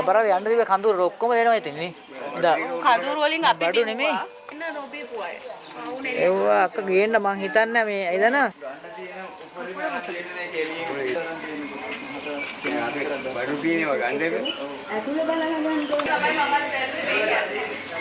අපරාද යන්න දිවේ කඳුර ඔක්කොම දෙනවා ඉතින් නේ. ඉඳා. කඳුරු වලින් අපි බඩු නෙමෙයි. එන්න නොබීපු අය. වුනේ. ඒවා අක්ක ගේන්න මං හිතන්නේ මේ එදන. බඩු පිනේව ගන්න එපා. ඇතුලේ බලන්න හදන්න. තමයි මමත් දැල්ලේ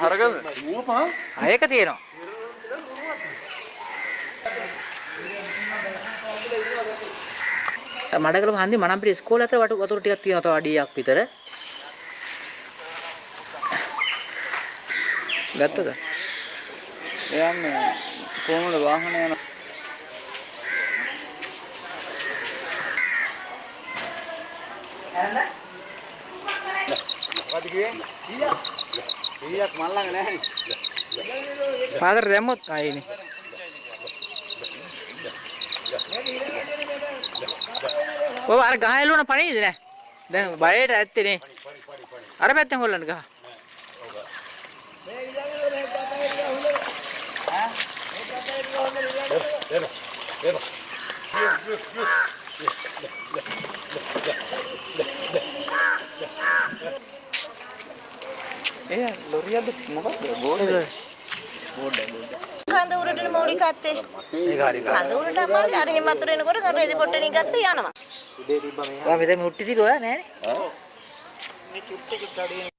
හරගම මූපා ආයක තියෙනවා මඩකලම හන්දි මනම්පිට ඉස්කෝලේ අතර වතුර ටිකක් තියෙනවා තව අඩියක් විතර ගත්තද යන්නේ කොහොමද වාහන යන ඊයක් මන් ළඟ නැහැ ෆාදර් දැම්මොත් ආයේනේ ඔව් අර ගහ එළුවන පණීද නෑ දැන් බයට ඇත්තේ නේ අර පැත්තෙන් හොල්ලන්න ගහ ලොරියද මොකක්ද බෝඩ් කඳවුරට මූලික අත්තේ ඒක හරි කඳවුරට අමාරු අර එහෙම වතුර එනකොට රෙදි පොට්ටනින් ගත්තා යනවා උදේ තිබ්බා මෙයා මෙතන මුට්ටි තිබ්බ ඔයා නෑනේ මේ චුට්ටි චුට්ටි